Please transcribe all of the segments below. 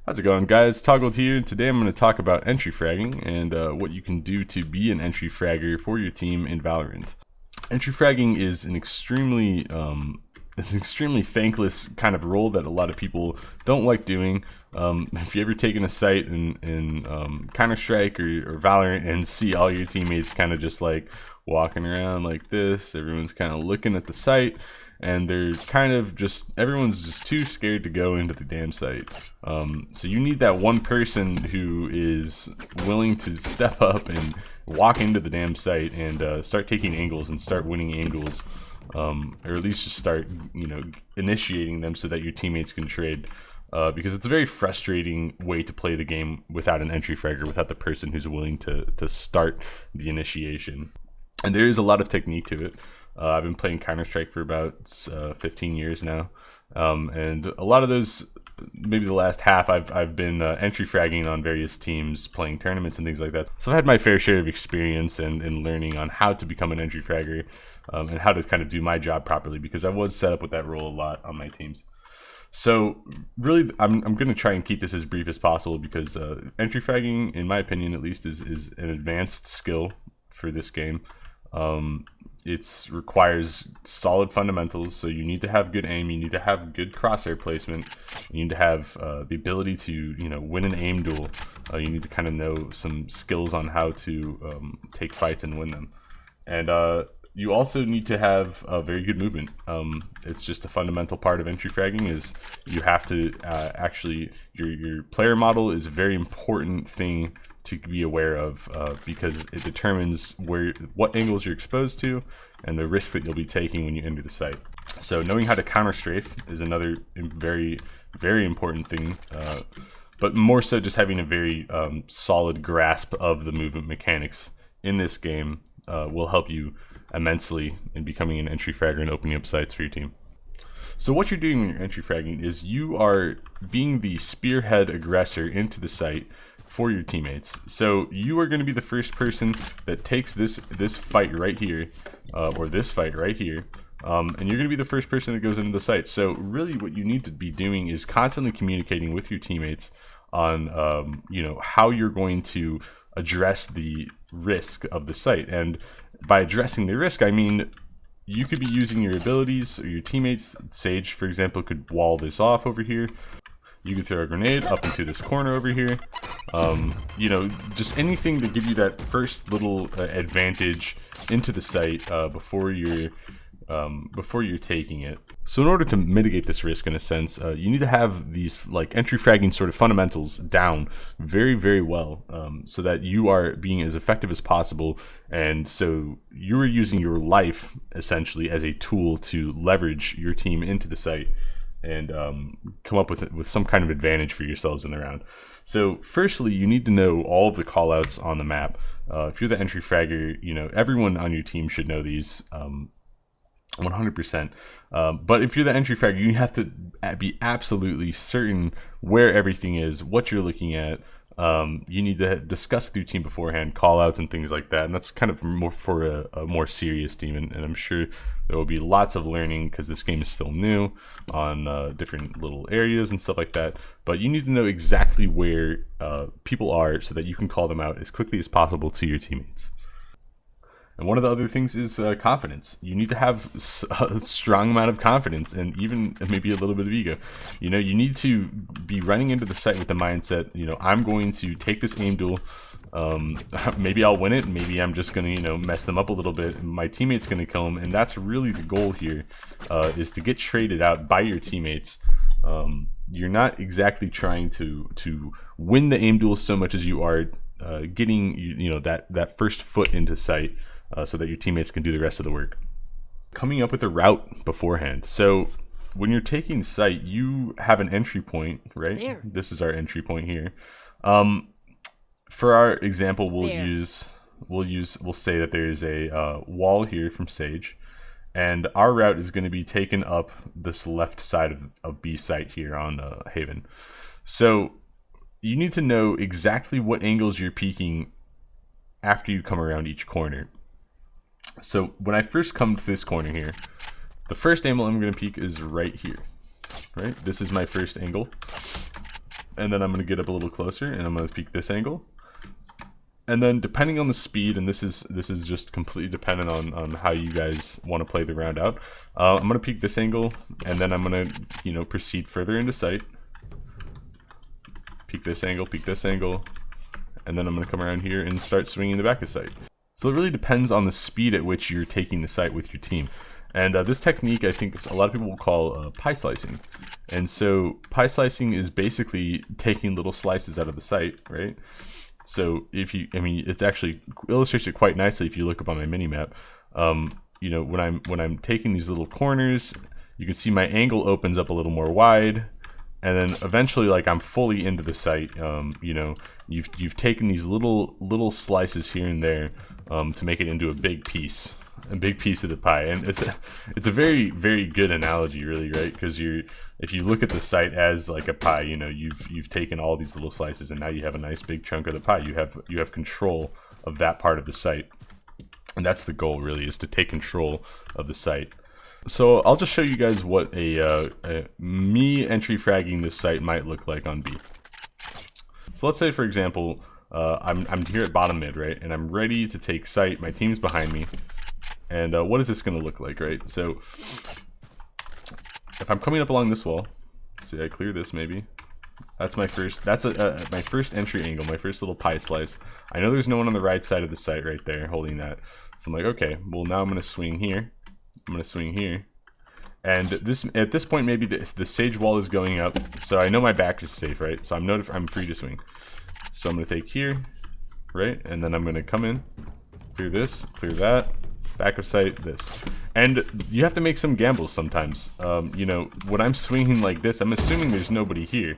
How's it going, guys? Toggled here. Today I'm going to talk about entry fragging and what you can do to be an entry fragger for your team in Valorant. Entry fragging is an extremely thankless kind of role that a lot of people don't like doing. If you ever taken a site in Counter-Strike or Valorant and see all your teammates kind of just like walking around like this, everyone's kind of looking at the site, and they're kind of everyone's just too scared to go into the damn site. So you need that one person who is willing to step up and walk into the damn site and start taking angles and start winning angles, or at least just start, initiating them so that your teammates can trade. Because it's a very frustrating way to play the game without an entry fragger, without the person who's willing to start the initiation. And there is a lot of technique to it. I've been playing Counter-Strike for about 15 years now, and a lot of those, maybe the last half, I've been entry fragging on various teams, playing tournaments and things like that. So I've had my fair share of experience and learning on how to become an entry fragger, and how to kind of do my job properly, because I was set up with that role a lot on my teams. So really, I'm going to try and keep this as brief as possible, because entry fragging, in my opinion at least, is an advanced skill for this game. It requires solid fundamentals, so you need to have good aim, you need to have good crosshair placement, you need to have the ability to win an aim duel. You need to kind of know some skills on how to take fights and win them, and you also need to have a very good movement. It's just a fundamental part of entry fragging. Is you have to actually, your player model is a very important thing to be aware of, because it determines what angles you're exposed to and the risk that you'll be taking when you enter the site. So knowing how to counter strafe is another very, very important thing, but more so just having a very solid grasp of the movement mechanics in this game will help you immensely in becoming an entry fragger and opening up sites for your team. So what you're doing when you're entry fragging is you are being the spearhead aggressor into the site for your teammates. So you are going to be the first person that takes this fight right here, or this fight right here, and you're going to be the first person that goes into the site. So really what you need to be doing is constantly communicating with your teammates on how you're going to address the risk of the site. And by addressing the risk, I mean you could be using your abilities, or your teammates. Sage, for example, could wall this off over here. You could throw a grenade up into this corner over here. Just anything to give you that first little advantage into the site before you're taking it. So in order to mitigate this risk, in a sense, you need to have these like entry fragging sort of fundamentals down very, very well, so that you are being as effective as possible, and so you are using your life essentially as a tool to leverage your team into the site and come up with some kind of advantage for yourselves in the round. So firstly, you need to know all of the callouts on the map. If you're the entry fragger, everyone on your team should know these 100%. But if you're the entry fragger, you have to be absolutely certain where everything is, what you're looking at. You need to discuss with your team beforehand, callouts and things like that, and that's kind of more for a more serious team, and I'm sure there will be lots of learning, because this game is still new on different little areas and stuff like that. But you need to know exactly where people are so that you can call them out as quickly as possible to your teammates. And one of the other things is confidence. You need to have a strong amount of confidence, and even maybe a little bit of ego. You need to be running into the site with the mindset, I'm going to take this aim duel. Maybe I'll win it, maybe I'm just going to, mess them up a little bit, and my teammate's going to kill them. And that's really the goal here, is to get traded out by your teammates. You're not exactly trying to win the aim duel so much as you are getting that first foot into sight, so that your teammates can do the rest of the work. Coming up with a route beforehand. So when you're taking site, you have an entry point, right? There. This is our entry point here. For our example, we'll say that there's a wall here from Sage, and our route is going to be taken up this left side of B site here on Haven. So you need to know exactly what angles you're peeking after you come around each corner. So when I first come to this corner here, the first angle I'm going to peek is right here, right? This is my first angle. and then I'm going to get up a little closer, and I'm going to peek this angle. And then depending on the speed, and this is just completely dependent on how you guys want to play the round out, I'm going to peek this angle, and then I'm going to, you know, proceed further into sight. Peek this angle, and then I'm going to come around here and start swinging the back of sight. So it really depends on the speed at which you're taking the sight with your team. And this technique, I think a lot of people will call pie slicing. And so pie slicing is basically taking little slices out of the sight, right? So if you, I mean, it's actually illustrates it quite nicely if you look up on my mini map. You know, when I'm taking these little corners, you can see my angle opens up a little more wide, and then eventually, like, I'm fully into the sight. You know, you've taken these little slices here and there to make it into a big piece of the pie. And it's a very, very good analogy, really, right? Because if you look at the sight as like a pie, you know, you've taken all these little slices, and now you have a nice big chunk of the pie. You have control of that part of the sight, and that's the goal, really, is to take control of the sight. So I'll just show you guys what me entry fragging this site might look like on B. So let's say, for example, I'm here at bottom mid, right, and I'm ready to take site. My team's behind me, and what is this going to look like, right? So if I'm coming up along this wall, let's see, I clear this maybe. That's my first. That's my first entry angle, my first little pie slice. I know there's no one on the right side of the site right there holding that, so I'm like, okay, well now I'm going to swing here. I'm going to swing here, and at this point maybe the sage wall is going up, so I know my back is safe, right? So I'm free to swing. So I'm going to take here, right, and then I'm going to come in, clear this, clear that, back of sight, this. And you have to make some gambles sometimes. You know, when I'm swinging like this, I'm assuming there's nobody here.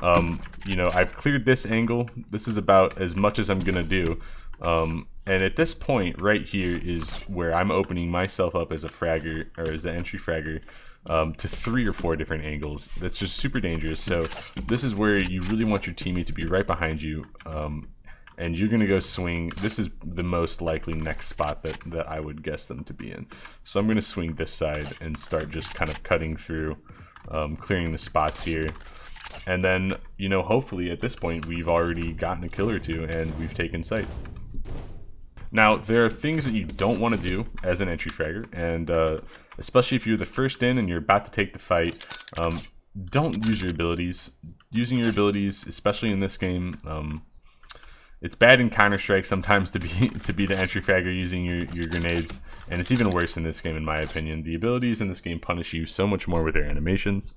You know, I've cleared this angle. This is about as much as I'm going to do. And at this point right here is where I'm opening myself up as a fragger, or as the entry fragger, to 3 or 4 different angles. That's just super dangerous. So this is where you really want your teammate to be right behind you, and you're gonna go swing. This is the most likely next spot that I would guess them to be in. So I'm gonna swing this side and start just kind of cutting through, clearing the spots here. And then, you know, hopefully at this point we've already gotten a kill or two and we've taken sight. Now, there are things that you don't want to do as an entry fragger, and especially if you're the first in and you're about to take the fight, don't use your abilities. Using your abilities, especially in this game, it's bad in Counter-Strike sometimes to be the entry fragger using your grenades, and it's even worse in this game in my opinion. The abilities in this game punish you so much more with their animations.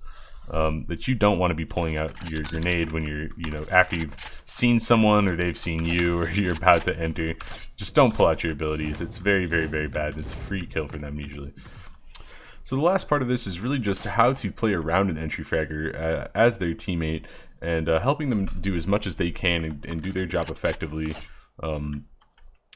That you don't want to be pulling out your grenade when you're, you know, after you've seen someone or they've seen you or you're about to enter. Just don't pull out your abilities. It's very, very, very bad. It's a free kill for them usually. So the last part of this is really just how to play around an entry fragger as their teammate, and helping them do as much as they can and do their job effectively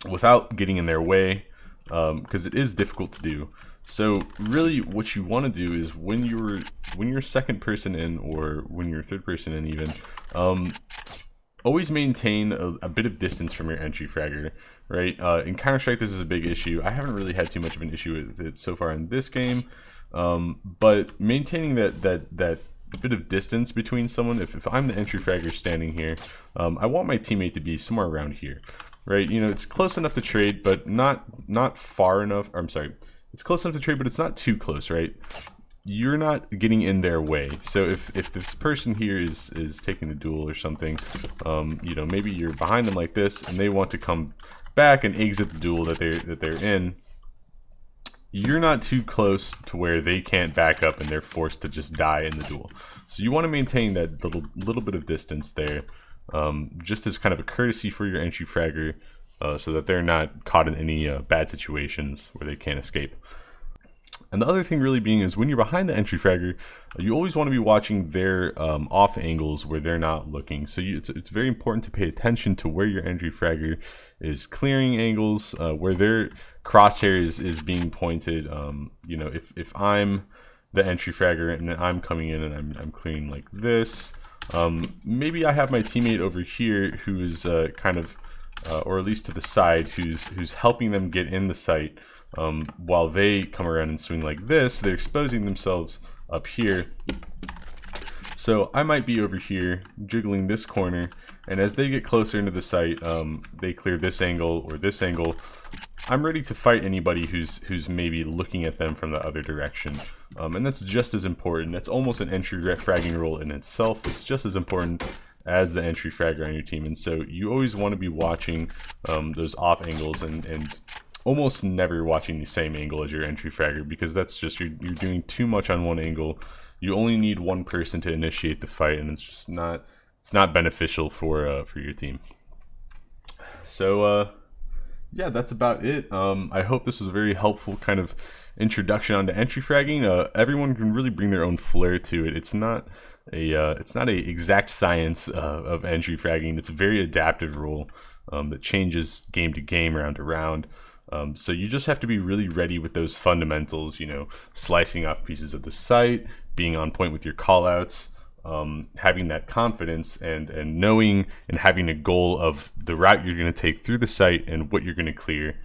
without getting in their way, because it is difficult to do. So really what you want to do is when you're second person in, or when you're third person in even, always maintain a bit of distance from your entry fragger, right? In Counter-Strike this is a big issue. I haven't really had too much of an issue with it so far in this game, but maintaining that bit of distance between someone. If I'm the entry fragger standing here, I want my teammate to be somewhere around here, right? You know, it's close enough to trade, but not far enough. I'm sorry. It's close enough to trade, but it's not too close, right? You're not getting in their way. So if this person here is taking the duel or something, you know, maybe you're behind them like this, and they want to come back and exit the duel that they're in. You're not too close to where they can't back up and they're forced to just die in the duel. So you want to maintain that little bit of distance there, just as kind of a courtesy for your entry fragger. So that they're not caught in any bad situations where they can't escape. And the other thing really being is when you're behind the entry fragger, you always want to be watching their off angles where they're not looking. So it's very important to pay attention to where your entry fragger is clearing angles, where their crosshair is being pointed. You know, if I'm the entry fragger and I'm coming in and I'm clearing like this, maybe I have my teammate over here who is kind of or at least to the side, who's helping them get in the sight, while they come around and swing like this. They're exposing themselves up here. So I might be over here jiggling this corner, and as they get closer into the site, they clear this angle or this angle. I'm ready to fight anybody who's maybe looking at them from the other direction, and that's just as important. That's almost an entry fragging role in itself. It's just as important as the entry fragger on your team, and so you always want to be watching those off angles and almost never watching the same angle as your entry fragger, because that's just you're doing too much on one angle. You only need one person to initiate the fight, and it's just not beneficial for your team. So yeah, that's about it. I hope this was a very helpful kind of introduction onto entry fragging. Everyone can really bring their own flair to it. It's not a exact science of entry fragging. It's a very adaptive rule that changes game to game, round to round. So you just have to be really ready with those fundamentals, you know, slicing off pieces of the site, being on point with your callouts, having that confidence and knowing and having a goal of the route you're going to take through the site and what you're going to clear,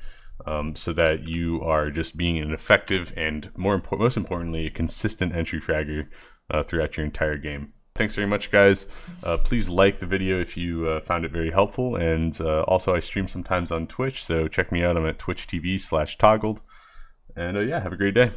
so that you are just being an effective and most importantly, a consistent entry fragger throughout your entire game. Thanks very much, guys. Please like the video if you found it very helpful, and also I stream sometimes on Twitch, so check me out. I'm at twitch.tv/toggled, and yeah, have a great day.